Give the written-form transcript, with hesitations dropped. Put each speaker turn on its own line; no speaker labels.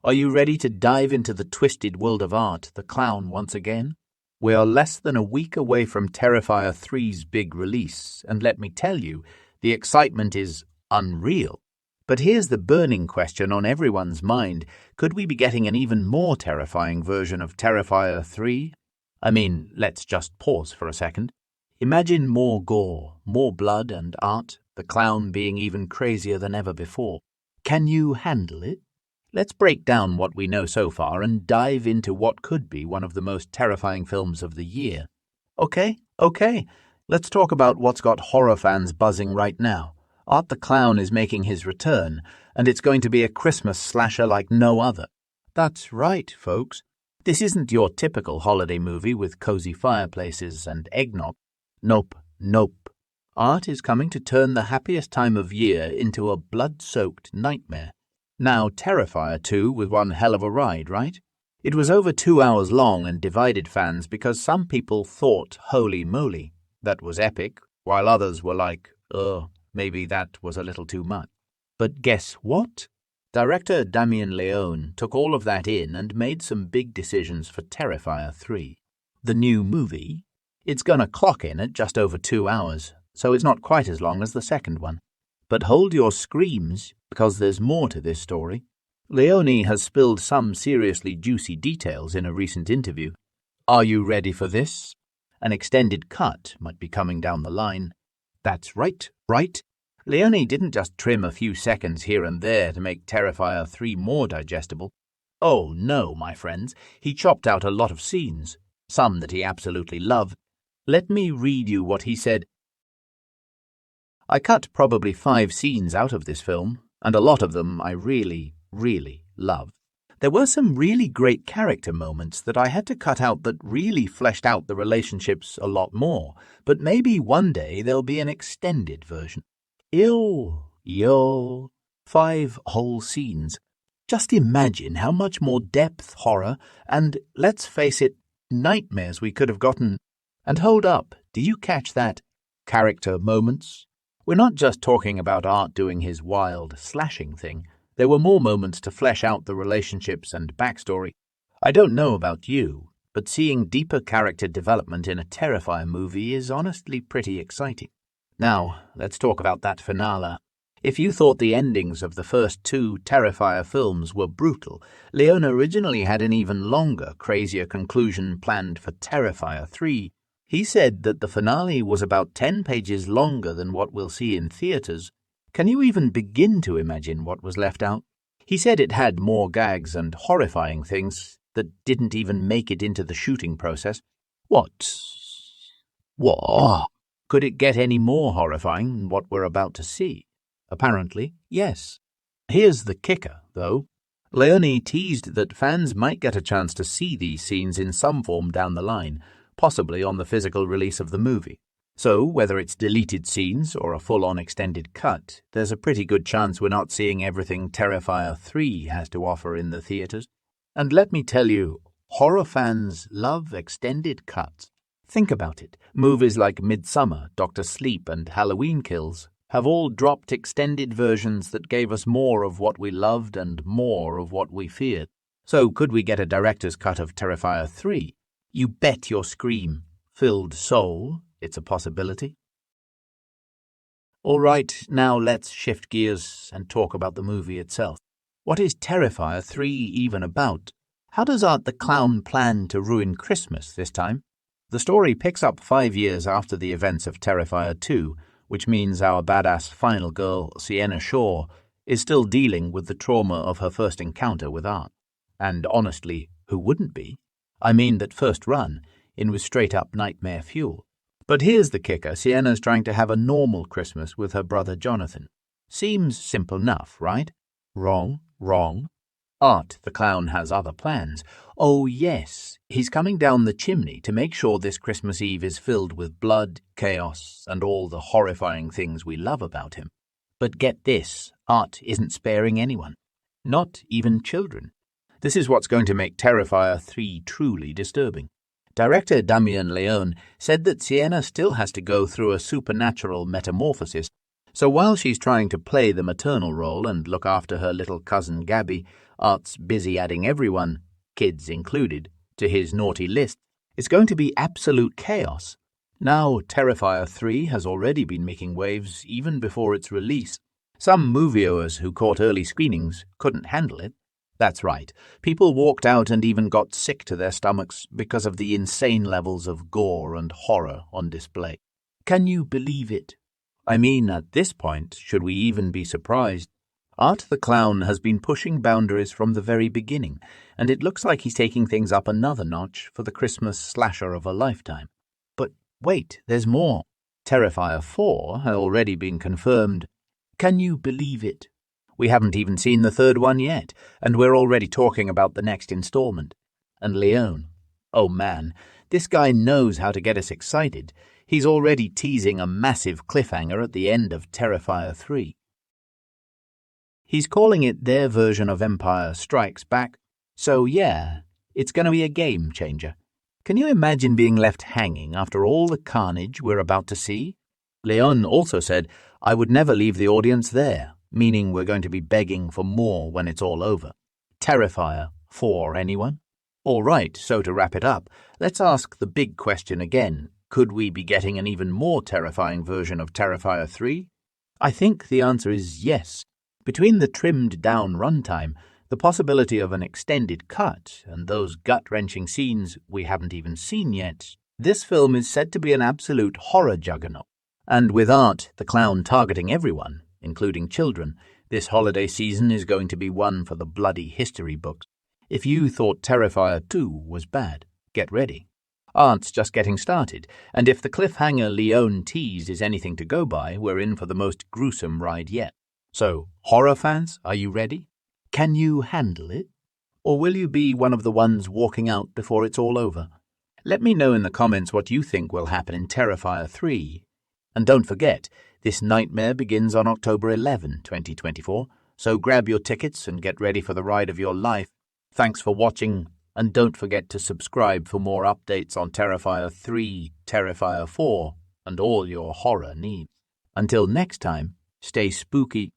Are you ready to dive into the twisted world of Art the Clown once again? We are less than a week away from Terrifier 3's big release, and let me tell you, the excitement is unreal. But here's the burning question on everyone's mind. Could we be getting an even more terrifying version of Terrifier 3? I mean, let's just pause for a second. Imagine more gore, more blood and Art the Clown being even crazier than ever before. Can you handle it? Let's break down what we know so far and dive into what could be one of the most terrifying films of the year. Okay. Let's talk about what's got horror fans buzzing right now. Art the Clown is making his return, and it's going to be a Christmas slasher like no other. That's right, folks. This isn't your typical holiday movie with cozy fireplaces and eggnog. Nope. Art is coming to turn the happiest time of year into a blood-soaked nightmare. Now, Terrifier 2 was one hell of a ride, right? It was over 2 hours long and divided fans because some people thought, holy moly, that was epic, while others were like, maybe that was a little too much. But guess what? Director Damien Leone took all of that in and made some big decisions for Terrifier 3. The new movie, it's gonna clock in at just over 2 hours, so it's not quite as long as the second one. But hold your screams, because there's more to this story. Leone has spilled some seriously juicy details in a recent interview. Are you ready for this? An extended cut might be coming down the line. That's right. Leone didn't just trim a few seconds here and there to make Terrifier 3 more digestible. Oh no, my friends, he chopped out a lot of scenes, some that he absolutely loved. Let me read you what he said. I cut probably 5 scenes out of this film, and a lot of them I really loved. There were some really great character moments that I had to cut out that really fleshed out the relationships a lot more, but maybe one day there'll be an extended version. 5 whole scenes. Just imagine how much more depth, horror, and, let's face it, nightmares we could have gotten. And hold up, do you catch that? Character moments? We're not just talking about Art doing his wild, slashing thing. There were more moments to flesh out the relationships and backstory. I don't know about you, but seeing deeper character development in a Terrifier movie is honestly pretty exciting. Now, let's talk about that finale. If you thought the endings of the first 2 Terrifier films were brutal, Leone originally had an even longer, crazier conclusion planned for Terrifier 3. He said that the finale was about 10 pages longer than what we'll see in theaters. Can you even begin to imagine what was left out? He said it had more gags and horrifying things that didn't even make it into the shooting process. What? Could it get any more horrifying than what we're about to see? Apparently, yes. Here's the kicker, though. Leone teased that fans might get a chance to see these scenes in some form down the line, possibly on the physical release of the movie. So, whether it's deleted scenes or a full-on extended cut, there's a pretty good chance we're not seeing everything Terrifier 3 has to offer in the theaters. And let me tell you, horror fans love extended cuts. Think about it. Movies like Midsummer, Dr. Sleep, and Halloween Kills have all dropped extended versions that gave us more of what we loved and more of what we feared. So, could we get a director's cut of Terrifier 3? You bet your scream. Filled soul, it's a possibility. All right, now let's shift gears and talk about the movie itself. What is Terrifier 3 even about? How does Art the Clown plan to ruin Christmas this time? The story picks up 5 years after the events of Terrifier 2, which means our badass final girl, Sienna Shaw, is still dealing with the trauma of her first encounter with Art. And honestly, who wouldn't be? I mean that first run in with straight-up nightmare fuel. But here's the kicker. Sienna's trying to have a normal Christmas with her brother Jonathan. Seems simple enough, right? Wrong. Art the Clown has other plans. Oh yes, he's coming down the chimney to make sure this Christmas Eve is filled with blood, chaos, and all the horrifying things we love about him. But get this, Art isn't sparing anyone. Not even children. This is what's going to make Terrifier 3 truly disturbing. Director Damien Leone said that Sienna still has to go through a supernatural metamorphosis, So while she's trying to play the maternal role and look after her little cousin Gabby, Art's busy adding everyone, kids included, to his naughty list. It's going to be absolute chaos. Now, Terrifier 3 has already been making waves even before its release. Some moviegoers who caught early screenings couldn't handle it. That's right, people walked out and even got sick to their stomachs because of the insane levels of gore and horror on display. Can you believe it? I mean, at this point, should we even be surprised? Art the Clown has been pushing boundaries from the very beginning, and it looks like he's taking things up another notch for the Christmas slasher of a lifetime. But wait, there's more. Terrifier 4 had already been confirmed. Can you believe it? We haven't even seen the third one yet, and we're already talking about the next installment. And Leone. Oh man, this guy knows how to get us excited. He's already teasing a massive cliffhanger at the end of Terrifier 3. He's calling it their version of Empire Strikes Back. So yeah, it's going to be a game changer. Can you imagine being left hanging after all the carnage we're about to see? Leone also said, I would never leave the audience there, meaning we're going to be begging for more when it's all over. Terrifier 4, anyone? All right, so to wrap it up, let's ask the big question again. Could we be getting an even more terrifying version of Terrifier 3? I think the answer is yes. Between the trimmed-down runtime, the possibility of an extended cut, and those gut-wrenching scenes we haven't even seen yet, this film is said to be an absolute horror juggernaut. And with Art the Clown targeting everyone, including children, this holiday season is going to be one for the bloody history books. If you thought Terrifier 2 was bad, get ready. Art's just getting started, and if the cliffhanger Leone tease is anything to go by, we're in for the most gruesome ride yet. So, horror fans, are you ready? Can you handle it? Or will you be one of the ones walking out before it's all over? Let me know in the comments what you think will happen in Terrifier 3. And don't forget, this nightmare begins on October 11, 2024, so grab your tickets and get ready for the ride of your life. Thanks for watching, and don't forget to subscribe for more updates on Terrifier 3, Terrifier 4, and all your horror needs. Until next time, stay spooky.